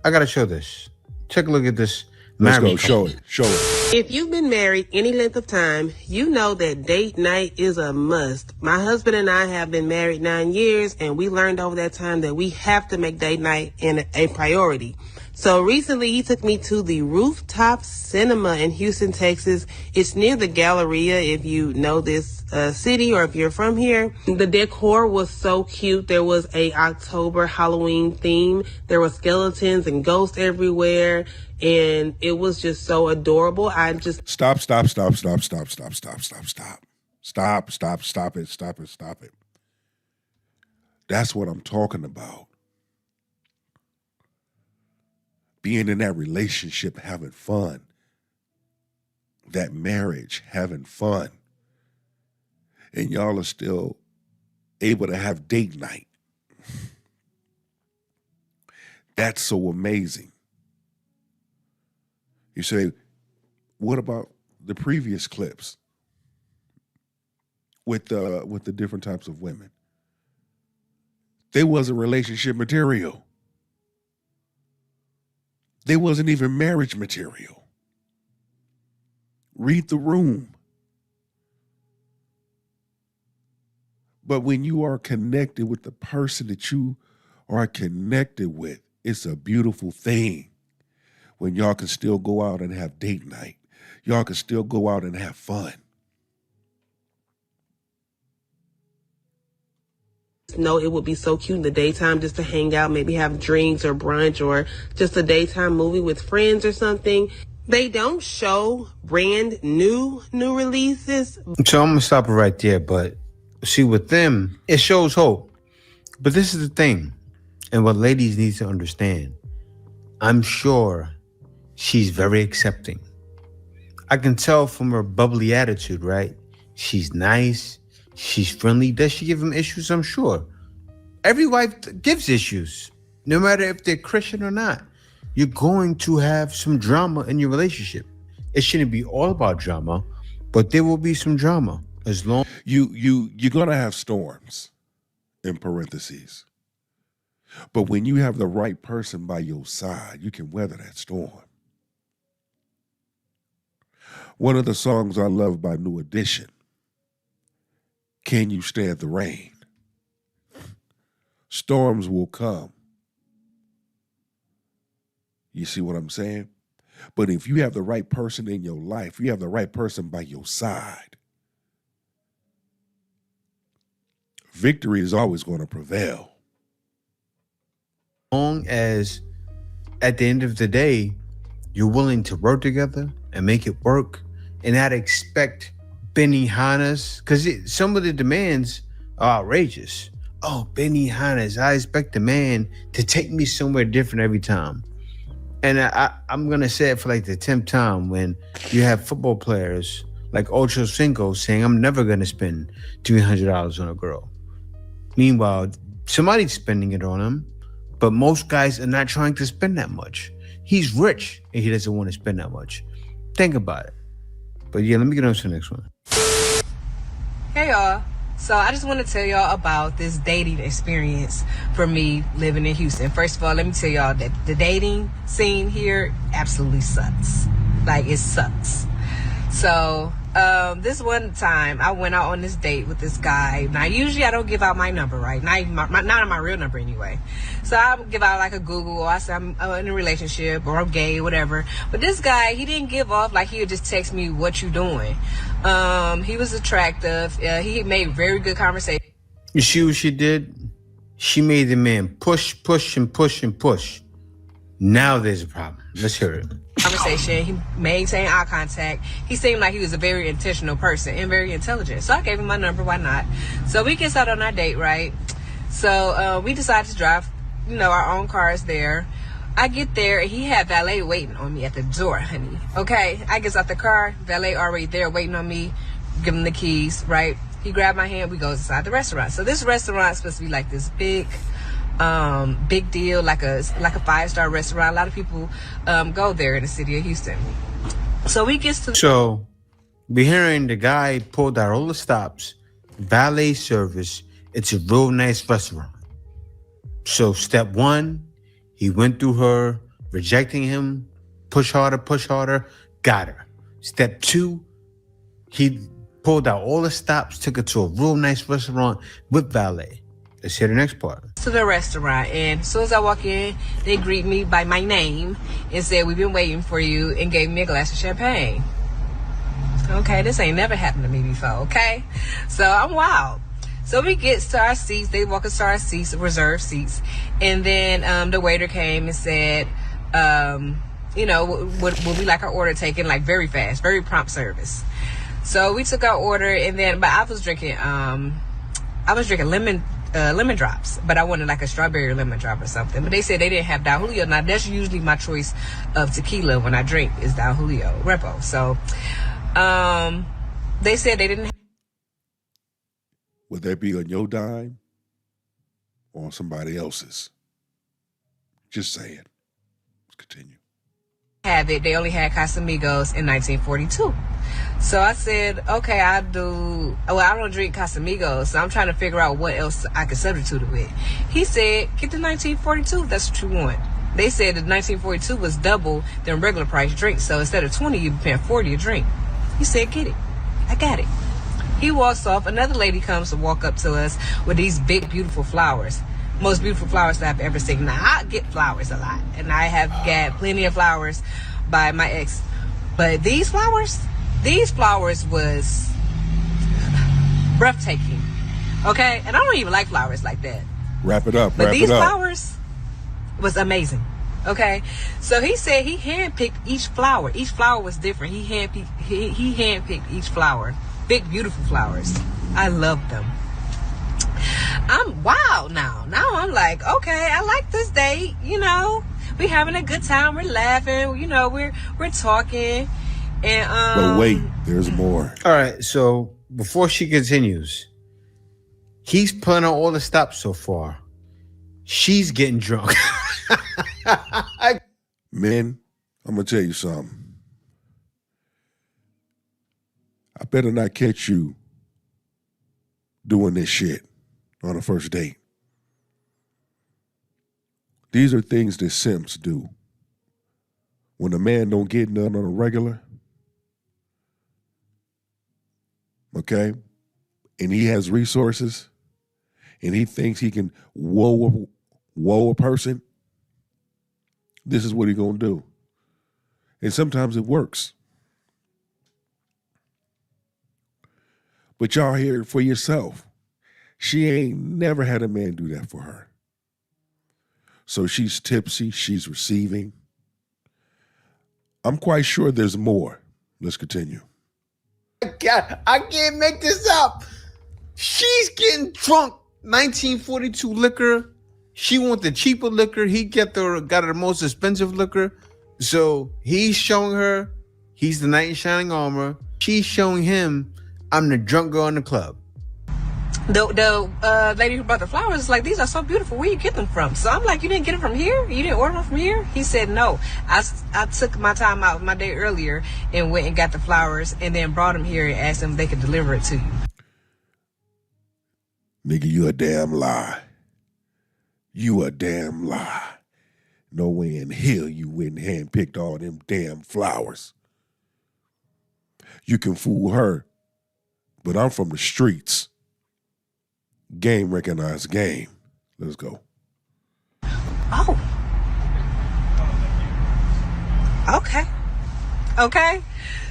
S3: I got to show this. Take a look at this.
S1: Let's go. Show it. Show it.
S13: If you've been married any length of time, you know that date night is a must. My husband and I have been married 9 years, and we learned over that time that we have to make date night a priority. So recently he took me to the Rooftop Cinema in Houston, Texas. It's near the Galleria if you know this city or if you're from here. The decor was so cute. There was a October Halloween theme. There were skeletons and ghosts everywhere. And it was just so adorable. I just
S1: Stop it. That's what I'm talking about. Being in that relationship, having fun. That marriage, having fun. And y'all are still able to have date night. That's so amazing. You say, what about the previous clips with the different types of women? They wasn't relationship material. They wasn't even marriage material. Read the room. But when you are connected with the person that you are connected with, it's a beautiful thing. When y'all can still go out and have date night. Y'all can still go out and have fun.
S13: know it would be so cute in the daytime just to hang out, maybe have drinks or brunch or just a daytime movie with friends or something. They don't show brand new releases.
S3: So I'm going to stop it right there. But see, with them, it shows hope. But this is the thing. And what ladies need to understand. I'm sure she's very accepting. I can tell from her bubbly attitude, right? She's nice. She's friendly. Does she give him issues? I'm sure. Every wife gives issues, no matter if they're Christian or not. You're going to have some drama in your relationship. It shouldn't be all about drama, but there will be some drama as long
S1: you're gonna have storms, in parentheses. But when you have the right person by your side, you can weather that storm. One of the songs I love by New Edition, Can You Stand the Rain? Storms will come. You see what I'm saying? But if you have the right person in your life, you have the right person by your side, victory is always going to prevail.
S3: long as at the end of the day, you're willing to work together and make it work and not expect Benihana's, because some of the demands are outrageous. Oh, Benihana's, I expect the man to take me somewhere different every time. And I'm going to say it for like the 10th time when you have football players like Ocho Cinco saying, I'm never going to spend $300 on a girl. Meanwhile, somebody's spending it on him, but most guys are not trying to spend that much. He's rich and he doesn't want to spend that much. Think about it. But yeah, let me get on to the next one.
S13: Hey y'all. So I just want to tell y'all about this dating experience for me living in Houston. First of all, let me tell y'all that the dating scene here absolutely sucks. Like, it sucks. So this one time I went out on this date with this guy. Now usually I don't give out my number, right? Not my real number anyway. So I give out like a Google, or I say I'm in a relationship or I'm gay or whatever. But this guy, he didn't give off. Like, he would just text me, what you doing? He was attractive. He made very good conversation.
S3: You see what she did? She made the man push, push, and push, and push. Now there's a problem. Let's hear it.
S13: Conversation. He maintained eye contact. He seemed like he was a very intentional person and very intelligent. So I gave him my number. Why not? So we get out on our date, right? So we decided to drive, our own cars there. I get there and he had valet waiting on me at the door, honey. Okay, I get out the car, valet already there waiting on me. Give him the keys, right? He grabbed my hand. We go inside the restaurant. So this restaurant is supposed to be like this big deal, like a 5-star restaurant. A lot of people go there in the city of Houston. So we get to.
S3: So we're hearing the guy pulled out all the stops, valet service. It's a real nice restaurant. So step one, he went through her, rejecting him, push harder, got her. Step two, he pulled out all the stops, took her to a real nice restaurant with valet. Let's hear the next part.
S13: To the restaurant, and as soon as I walk in, they greet me by my name and said, we've been waiting for you, and gave me a glass of champagne. Okay, this ain't never happened to me before, okay? So I'm wild. So we get to our seats. They walk us to our seats, reserved seats. And then the waiter came and said, would we like our order taken, like, very fast, very prompt service. So we took our order, and then, but I was drinking lemon drops, but I wanted like a strawberry lemon drop or something. But they said they didn't have Don Julio. Now that's usually my choice of tequila when I drink is Don Julio Repo. So they said they didn't.
S1: Would that be on your dime or on somebody else's? Just saying. Let's continue.
S13: Have it. They only had Casamigos in 1942. So I said, okay, I don't drink Casamigos, so I'm trying to figure out what else I could substitute it with. He said, get the 1942 if that's what you want. They said that 1942 was double than regular price drinks, so instead of 20, you'd be paying 40 a drink. He said, get it. I got it. He walks off. Another lady comes to walk up to us with these big, beautiful flowers. Most beautiful flowers that I've ever seen. Now, I get flowers a lot, and I have got plenty of flowers by my ex. But these flowers was breathtaking. Okay? And I don't even like flowers like that.
S1: Wrap it up.
S13: But these flowers was amazing. Okay? So he said he handpicked each flower. Each flower was different. He handpicked each flower. Big, beautiful flowers. I love them. I'm wild now. Now I'm like, okay, I like this date. We having a good time. We're laughing. We're talking. And
S1: but wait, there's more.
S3: All right. So before she continues, he's putting on all the stops so far. She's getting drunk.
S1: Men, I'm gonna tell you something. I better not catch you doing this shit on a first date. These are things that simps do. When a man don't get none on a regular, okay, and he has resources, and he thinks he can whoa a person, this is what he gonna do. And sometimes it works. But y'all hear it for yourself. She ain't never had a man do that for her. So she's tipsy, she's receiving. I'm quite sure there's more. Let's continue.
S3: God, I can't make this up. She's getting drunk. 1942 liquor. She want the cheaper liquor. He got her the most expensive liquor. So he's showing her he's the knight in shining armor. She's showing him I'm the drunk girl in the club.
S13: The lady who brought the flowers is like, these are so beautiful. Where you get them from? So I'm like, you didn't get them from here? You didn't order them from here? He said, no. I took my time out my day earlier and went and got the flowers and then brought them here and asked them if they could deliver it to you.
S1: Nigga, you a damn lie. You a damn lie. No way in hell you went and handpicked all them damn flowers. You can fool her, but I'm from the streets. Game recognized game. Let's go.
S13: Oh. Okay.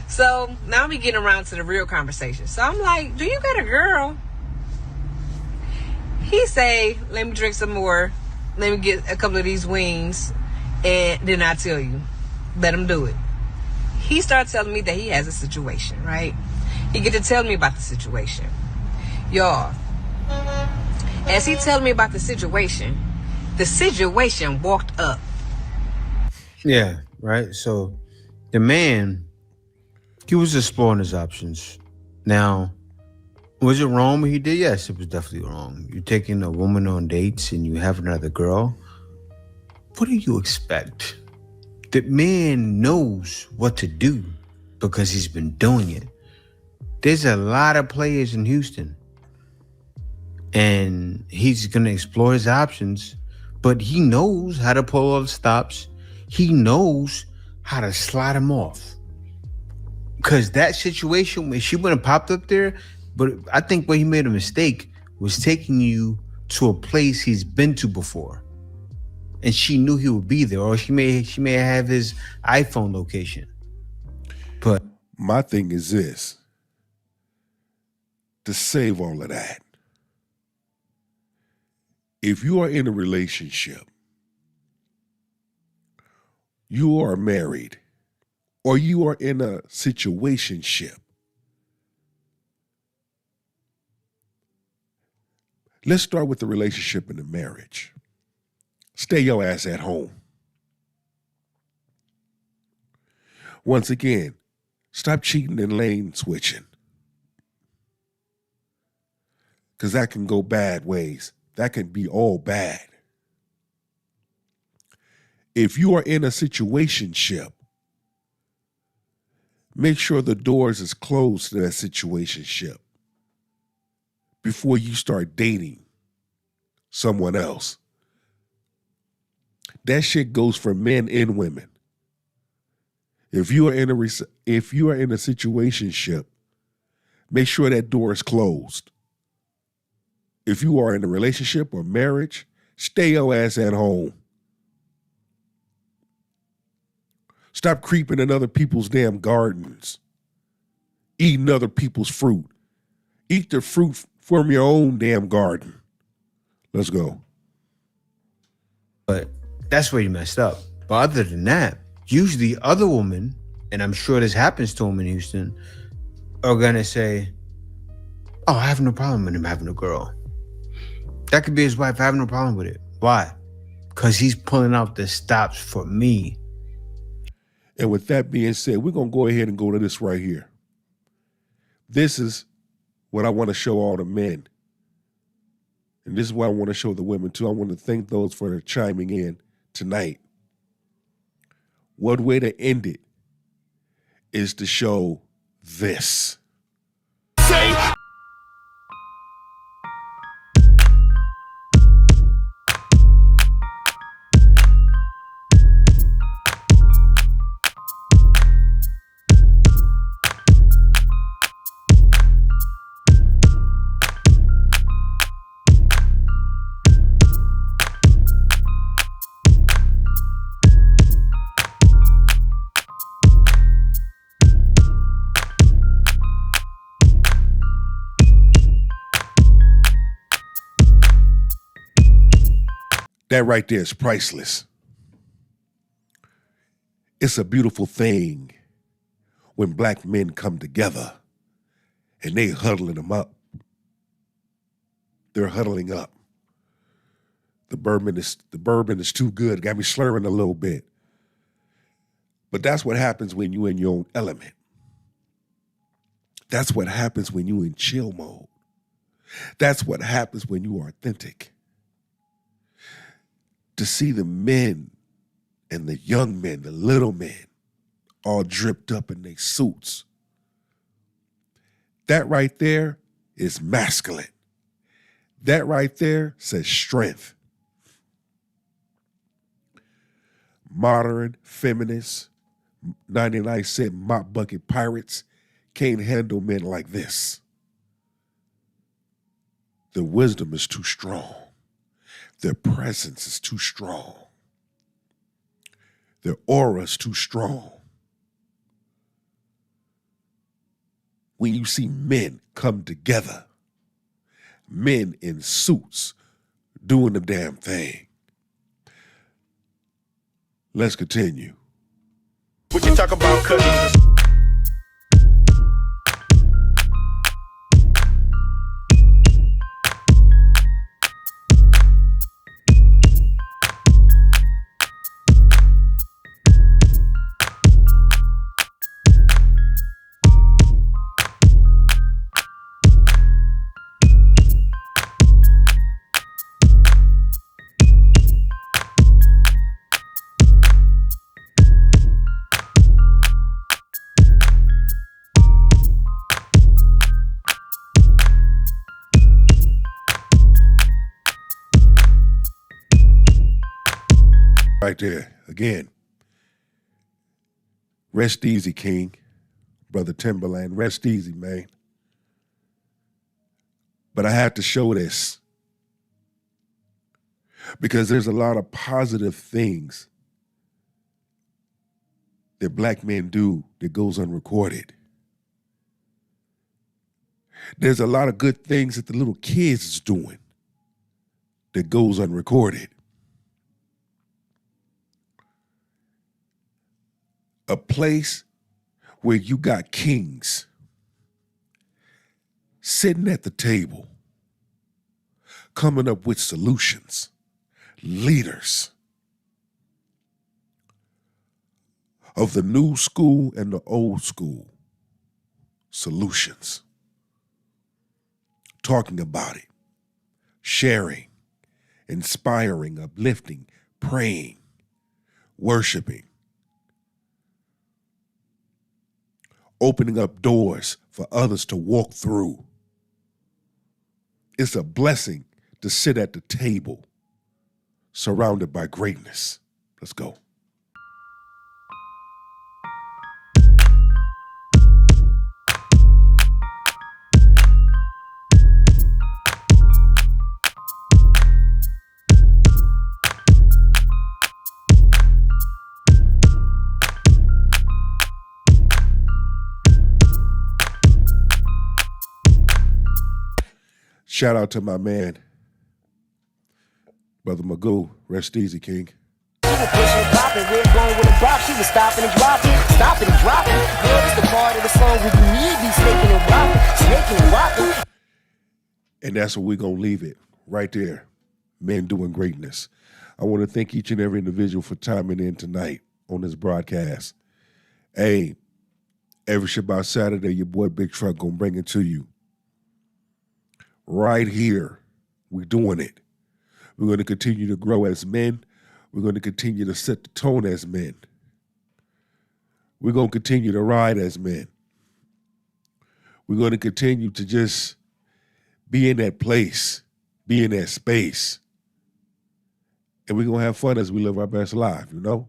S13: So now we getting around to the real conversation. So I'm like, do you got a girl? He say, let me drink some more. Let me get a couple of these wings. And then I tell you, let him do it. He started telling me that he has a situation, right? He get to tell me about the situation. Y'all, as he telling me about the situation walked up.
S3: Yeah, right. So the man, he was exploring his options. Now, was it wrong what he did? Yes, it was definitely wrong. You're taking a woman on dates and you have another girl. What do you expect? The man knows what to do because he's been doing it. There's a lot of players in Houston. And he's going to explore his options, but he knows how to pull all the stops. He knows how to slide them off. Because that situation, when she wouldn't have popped up there, but I think where he made a mistake was taking you to a place he's been to before. And she knew he would be there, or she may have his iPhone location. But
S1: my thing is this. To save all of that, if you are in a relationship, you are married, or you are in a situationship, let's start with the relationship and the marriage. Stay your ass at home. Once again, stop cheating and lane switching. Because that can go bad ways. That can be all bad. If you are in a situationship, make sure the doors is closed to that situationship before you start dating someone else. That shit goes for men and women. If you are in a situationship, make sure that door is closed. If you are in a relationship or marriage, stay your ass at home. Stop creeping in other people's damn gardens, eating other people's fruit. Eat the fruit from your own damn garden. Let's go.
S3: But that's where you messed up. But other than that, usually other women, and I'm sure this happens to them in Houston, are gonna say, oh, I have no problem with him having a girl. That could be his wife. I have no problem with it. Why? Because he's pulling out the stops for me.
S1: And with that being said, we're going to go ahead and go to this right here. This is what I want to show all the men. And this is what I want to show the women too. I want to thank those for chiming in tonight. One way to end it is to show this. Say That right there is priceless. It's a beautiful thing when black men come together and they huddling them up. They're huddling up. The bourbon is too good. Got me slurring a little bit. But that's what happens when you in your own element. That's what happens when you in chill mode. That's what happens when you are authentic. To see the men and the young men, the little men, all dripped up in their suits. That right there is masculine. That right there says strength. Modern, feminists, 99-cent mop bucket pirates can't handle men like this. Their wisdom is too strong. Their presence is too strong. Their aura is too strong. When you see men come together, men in suits doing the damn thing. Let's continue.
S11: Would you talk about cooking?
S1: Right there, again. Rest easy, King. Brother Timberland, rest easy, man. But I have to show this because there's a lot of positive things that black men do that goes unrecorded. There's a lot of good things that the little kids is doing that goes unrecorded. A place where you got kings sitting at the table, coming up with solutions, leaders of the new school and the old school, solutions, talking about it, sharing, inspiring, uplifting, praying, worshiping, opening up doors for others to walk through. It's a blessing to sit at the table surrounded by greatness. Let's go. Shout out to my man, Brother Magoo. Rest easy, King.
S14: She was pushing and popping, red going with a bop. She was stopping and dropping. Girl, it's the part of the song where you need be snaking and rocking.
S1: And that's where we're going to leave it, right there. Men doing greatness. I want to thank each and every individual for chiming in tonight on this broadcast. Hey, every Shabbat Saturday, your boy Big Truck going to bring it to you. Right here, we're doing it. We're going to continue to grow as men. We're going to continue to set the tone as men. We're going to continue to ride as men. We're going to continue to just be in that place, be in that space. And we're going to have fun as we live our best life, you know?